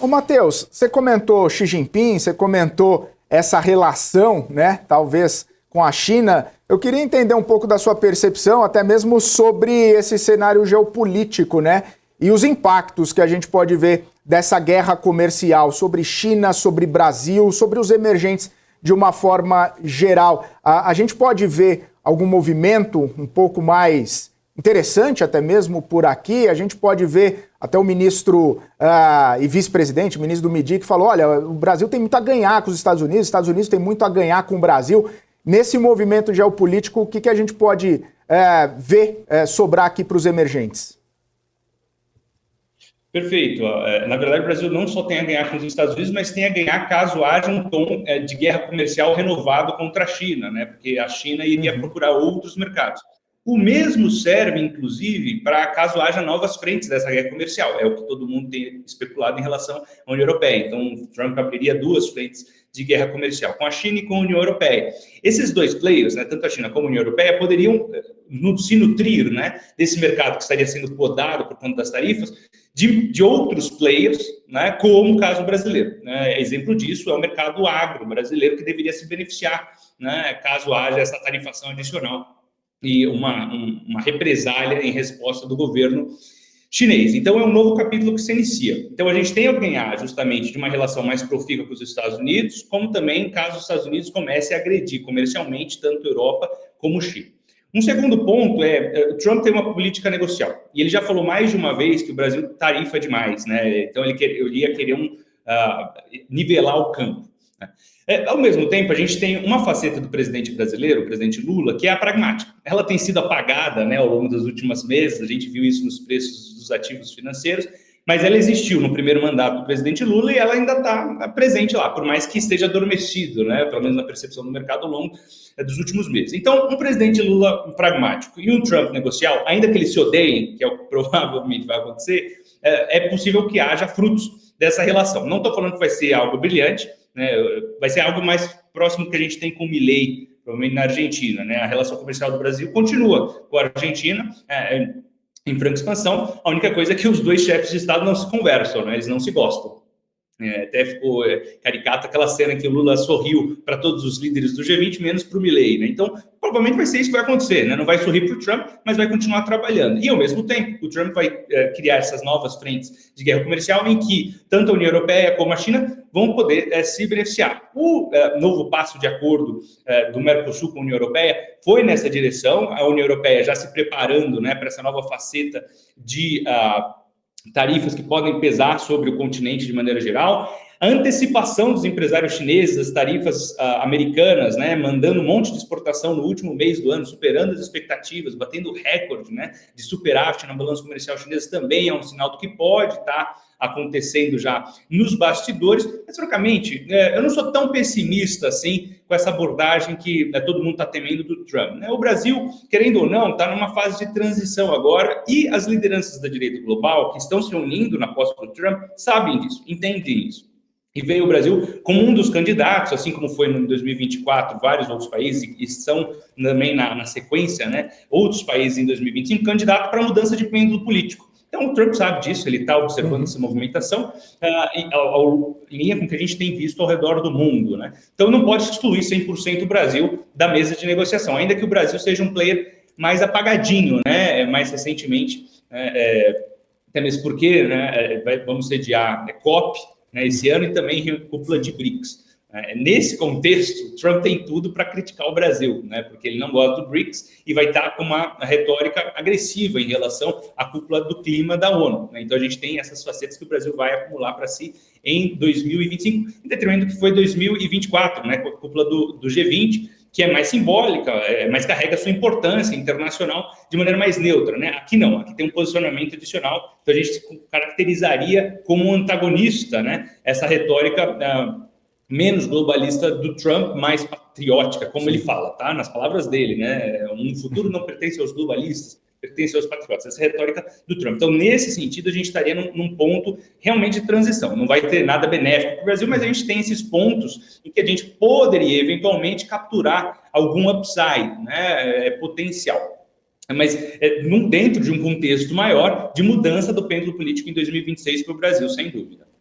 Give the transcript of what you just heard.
Ô, Matheus, você comentou Xi Jinping, você comentou essa relação, né, talvez com a China. Eu queria entender um pouco da sua percepção, até mesmo sobre esse cenário geopolítico, né, e os impactos que a gente pode ver dessa guerra comercial sobre China, sobre Brasil, sobre os emergentes de uma forma geral. A gente pode ver algum movimento um pouco mais interessante até mesmo por aqui. A gente pode ver até o ministro e vice-presidente, o ministro do MIDI, que falou, olha, o Brasil tem muito a ganhar com os Estados Unidos tem muito a ganhar com o Brasil. Nesse movimento geopolítico, o que a gente pode ver sobrar aqui para os emergentes? Perfeito. Na verdade, o Brasil não só tem a ganhar com os Estados Unidos, mas tem a ganhar caso haja um tom de guerra comercial renovado contra a China, né? Porque a China iria procurar outros mercados. O mesmo serve, inclusive, para caso haja novas frentes dessa guerra comercial. É o que todo mundo tem especulado em relação à União Europeia. Então, Trump abriria duas frentes de guerra comercial, com a China e com a União Europeia. Esses dois players, né, tanto a China como a União Europeia, poderiam se nutrir, né, desse mercado que estaria sendo podado por conta das tarifas, de outros players, né, como o caso brasileiro. Né? Exemplo disso é o mercado agro brasileiro, que deveria se beneficiar, né, caso haja essa tarifação adicional e uma represália em resposta do governo chinês. Então, é um novo capítulo que se inicia. Então, a gente tem a ganhar justamente de uma relação mais profícua com os Estados Unidos, como também caso os Estados Unidos comecem a agredir comercialmente tanto a Europa como China. Um segundo ponto o Trump tem uma política negocial, e ele já falou mais de uma vez que o Brasil tarifa demais, né? Então, ele ia querer nivelar o campo. Ao mesmo tempo, a gente tem uma faceta do presidente brasileiro, o presidente Lula, que é a pragmática. Ela tem sido apagada, né, ao longo dos últimos meses, a gente viu isso nos preços dos ativos financeiros, mas ela existiu no primeiro mandato do presidente Lula e ela ainda está presente lá, por mais que esteja adormecido, né, pelo menos na percepção do mercado ao longo dos últimos meses. Então, um presidente Lula pragmático e um Trump negocial, ainda que eles se odeiem, que é o que provavelmente vai acontecer, é possível que haja frutos dessa relação. Não estou falando que vai ser algo brilhante, né, vai ser algo mais próximo que a gente tem com o Milei, provavelmente na Argentina, né? A relação comercial do Brasil continua com a Argentina em franca expansão. A única coisa é que os dois chefes de Estado não se conversam, né? Eles não se gostam. Até ficou caricato aquela cena em que o Lula sorriu para todos os líderes do G20, menos para o Milei, né? Então, provavelmente vai ser isso que vai acontecer, né? Não vai sorrir para o Trump, mas vai continuar trabalhando. E, ao mesmo tempo, o Trump vai criar essas novas frentes de guerra comercial em que tanto a União Europeia como a China vão poder se beneficiar. O novo passo de acordo do Mercosul com a União Europeia foi nessa direção, a União Europeia já se preparando, né, para essa nova faceta de tarifas que podem pesar sobre o continente de maneira geral, a antecipação dos empresários chineses, as tarifas americanas, né, mandando um monte de exportação no último mês do ano, superando as expectativas, batendo recorde, né, de superávit na balança comercial chinesa, também é um sinal do que pode estar acontecendo já nos bastidores. Mas, francamente, eu não sou tão pessimista assim com essa abordagem que todo mundo está temendo do Trump, né? O Brasil, querendo ou não, está numa fase de transição agora e as lideranças da direita global que estão se unindo na posse do Trump sabem disso, entendem isso. E veio o Brasil como um dos candidatos, assim como foi em 2024, vários outros países, e são também na sequência, né, outros países em 2025, candidato para mudança de pêndulo político. Então, o Trump sabe disso, ele está observando essa movimentação em linha com o que a gente tem visto ao redor do mundo, né? Então, não pode excluir 100% o Brasil da mesa de negociação, ainda que o Brasil seja um player mais apagadinho, né? Mais recentemente, até mesmo porque, né, vamos sediar COP, né, esse ano, e também cúpula de BRICS. Nesse contexto, Trump tem tudo para criticar o Brasil, né, porque ele não gosta do BRICS e vai estar com uma retórica agressiva em relação à cúpula do clima da ONU. Né? Então, a gente tem essas facetas que o Brasil vai acumular para si em 2025, em detrimento do que foi 2024, né, com a cúpula do G20, que é mais simbólica, mas carrega sua importância internacional de maneira mais neutra, né? Aqui não, aqui tem um posicionamento adicional, então a gente se caracterizaria como um antagonista, né? Essa retórica menos globalista do Trump, mais patriótica, como ele fala, tá? Nas palavras dele, né? Um futuro não pertence aos globalistas, pertence aos patriotas. Essa é a retórica do Trump. Então, nesse sentido, a gente estaria num ponto realmente de transição. Não vai ter nada benéfico para o Brasil, mas a gente tem esses pontos em que a gente poderia, eventualmente, capturar algum upside, né? Potencial. Mas dentro de um contexto maior de mudança do pêndulo político em 2026 para o Brasil, sem dúvida.